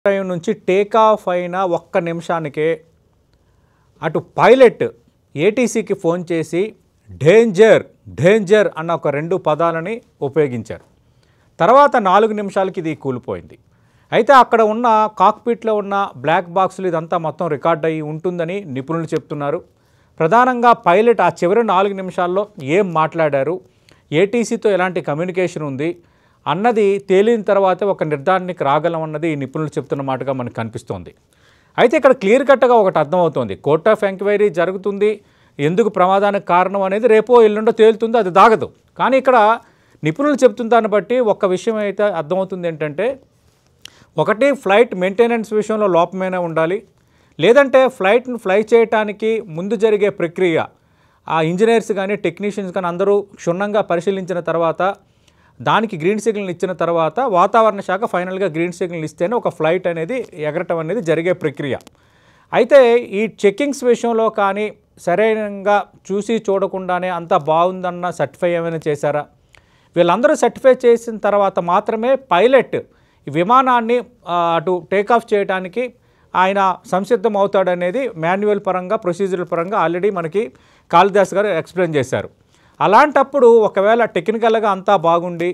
Time నుంచి take off అయిన ఒక్క నిమిషానికే అటు పైలట్ ఏటీసీకి ఫోన్ చేసి డేంజర్ డేంజర్ అన్న ఒక 2 పదాలని ఉపయోగించారు. తర్వాత 4 నిమిషాలకి ఇది కూలిపోయింది. అయితే అక్కడ ఉన్న కాక్పిట్లో ఉన్న బ్లాక్ బాక్సులు ఇదంతా మొత్తం రికార్డ్ అయ్యి ఉంటుందని నిపుణులు చెప్తున్నారు. ప్రధానంగా పైలట్ ఆ చివరి 4 నిమిషాల్లో ఏం మాట్లాడారు, ఏటీసీతో ఎలాంటి కమ్యూనికేషన్ ఉంది అన్నది తేలిన తర్వాతే ఒక నిర్ధారణకి రాగలం అన్నది నిపుణులు చెప్తున్న మాటగా మనకు కనిపిస్తోంది. అయితే ఇక్కడ క్లియర్ కట్గా ఒకటి అర్థమవుతోంది. కోర్ట్ ఆఫ్ ఎంక్వైరీ జరుగుతుంది, ఎందుకు ప్రమాదానికి కారణం అనేది రేపో ఎల్లుండో తేలుతుంది, అది దాగదు. కానీ ఇక్కడ నిపుణులు చెప్తున్న దాన్ని బట్టి ఒక్క విషయం అయితే అర్థమవుతుంది ఏంటంటే, ఒకటి ఫ్లైట్ మెయింటెనెన్స్ విషయంలో లోపమైనా ఉండాలి, లేదంటే ఫ్లైట్ను ఫ్లై చేయడానికి ముందు జరిగే ప్రక్రియ ఆ ఇంజనీర్స్ కానీ టెక్నీషియన్స్ కానీ అందరూ క్షుణ్ణంగా పరిశీలించిన తర్వాత దానికి గ్రీన్ సిగ్నల్ ఇచ్చిన తర్వాత వాతావరణ శాఖ ఫైనల్గా గ్రీన్ సిగ్నల్ ఇస్తేనే ఒక ఫ్లైట్ అనేది ఎగరటం అనేది జరిగే ప్రక్రియ. అయితే ఈ చెక్కింగ్స్ విషయంలో కానీ సరైనంగా చూసి చూడకుండానే అంతా బాగుందన్న సర్టిఫై ఏమైనా చేశారా? వీళ్ళందరూ సర్టిఫై చేసిన తర్వాత మాత్రమే పైలట్ ఈ విమానాన్ని అటు టేకాఫ్ చేయడానికి ఆయన సంసిద్ధం అవుతాడనేది మాన్యువల్ పరంగా ప్రొసీజరల్ పరంగా ఆల్రెడీ మనకి కాళిదాస్ గారు ఎక్స్ప్లెయిన్ చేశారు. అలాంటప్పుడు ఒకవేళ టెక్నికల్గా అంతా బాగుండి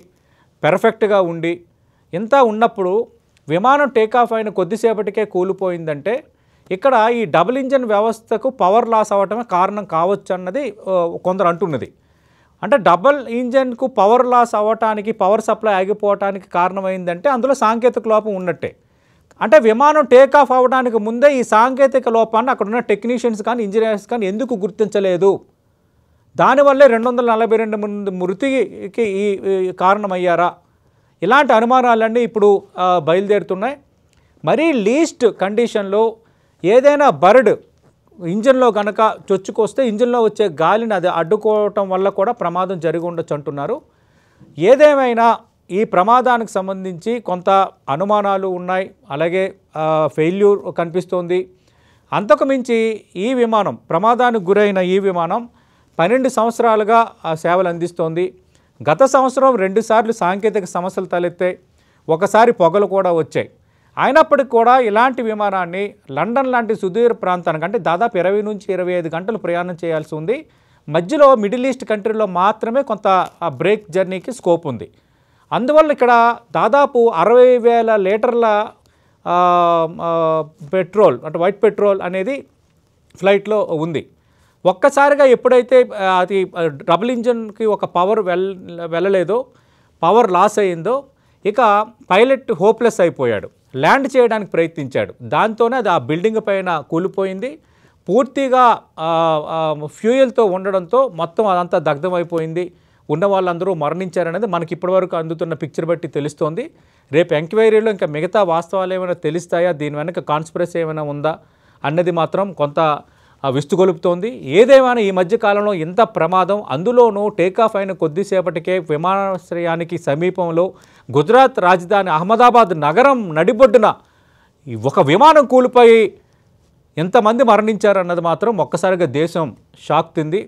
పెర్ఫెక్ట్గా ఉండి ఇంత ఉన్నప్పుడు విమానం టేకాఫ్ అయిన కొద్దిసేపటికే కూలిపోయిందంటే ఇక్కడ ఈ డబుల్ ఇంజన్ వ్యవస్థకు పవర్ లాస్ అవ్వటమే కారణం కావచ్చు అన్నది కొందరు అంటున్నది. అంటే డబుల్ ఇంజన్కు పవర్ లాస్ అవ్వటానికి పవర్ సప్లై ఆగిపోవటానికి కారణమైందంటే అందులో సాంకేతిక లోపం ఉన్నట్టే. అంటే విమానం టేకాఫ్ అవ్వడానికి ముందే ఈ సాంకేతిక లోపాన్ని అక్కడున్న టెక్నీషియన్స్ కానీ ఇంజనీర్స్ కానీ ఎందుకు గుర్తించలేదు? దానివల్లే 242 మంది మృతికి ఈ కారణమయ్యారా? ఇలాంటి అనుమానాలన్నీ ఇప్పుడు బయలుదేరుతున్నాయి. మరీ లీస్ట్ కండిషన్లో ఏదైనా బర్డ్ ఇంజన్లో కనుక చొచ్చుకొస్తే ఇంజన్లో వచ్చే గాలిని అది అడ్డుకోవటం వల్ల కూడా ప్రమాదం జరిగి ఉండొచ్చు అంటున్నారు. ఏదేమైనా ఈ ప్రమాదానికి సంబంధించి కొంత అనుమానాలు ఉన్నాయి, అలాగే ఫెయిల్యూర్ కనిపిస్తోంది. అంతకు మించి ఈ విమానం ప్రమాదానికి గురైన ఈ విమానం 12 సంవత్సరాలుగా సేవలు అందిస్తోంది. గత సంవత్సరం 2 సార్లు సాంకేతిక సమస్యలు తలెత్తాయి, ఒకసారి పొగలు కూడా వచ్చాయి. అయినప్పటికీ కూడా ఇలాంటి విమానాన్ని లండన్ లాంటి సుదూర ప్రాంతానికి అంటే దాదాపు 20 నుంచి 25 గంటలు ప్రయాణం చేయాల్సి ఉంది. మధ్యలో మిడిల్ ఈస్ట్ కంట్రీలో మాత్రమే కొంత బ్రేక్ జర్నీకి స్కోప్ ఉంది. అందువల్ల ఇక్కడ దాదాపు 60,000 లీటర్ల పెట్రోల్ అంటే వైట్ పెట్రోల్ అనేది ఫ్లైట్లో ఉంది. ఒక్కసారిగా ఎప్పుడైతే అది డబుల్ ఇంజన్కి ఒక పవర్ వెళ్ళలేదో, పవర్ లాస్ అయ్యిందో, ఇక పైలట్ హోప్లెస్ అయిపోయాడు. ల్యాండ్ చేయడానికి ప్రయత్నించాడు, దాంతోనే అది ఆ బిల్డింగ్ పైన కూలిపోయింది. పూర్తిగా ఫ్యూయల్తో ఉండడంతో మొత్తం అదంతా దగ్ధమైపోయింది. ఉన్న వాళ్ళందరూ మరణించారనేది మనకి ఇప్పటివరకు అందుతున్న పిక్చర్ బట్టి తెలుస్తోంది. రేపు ఎంక్వైరీలో ఇంకా మిగతా వాస్తవాలు ఏమైనా తెలుస్తాయా, దీని వెనక కాన్స్పిరసీ ఏమైనా ఉందా అన్నది మాత్రం కొంత విస్తుగొలుపుతోంది. ఏదేమైనా ఈ మధ్యకాలంలో ఇంత ప్రమాదం, అందులోనూ టేకాఫ్ అయిన కొద్దిసేపటికే విమానాశ్రయానికి సమీపంలో గుజరాత్ రాజధాని అహ్మదాబాద్ నగరం నడిబొడ్డున ఒక విమానం కూలిపోయి ఎంతమంది మరణించారన్నది మాత్రం ఒక్కసారిగా దేశం షాక్ తింది.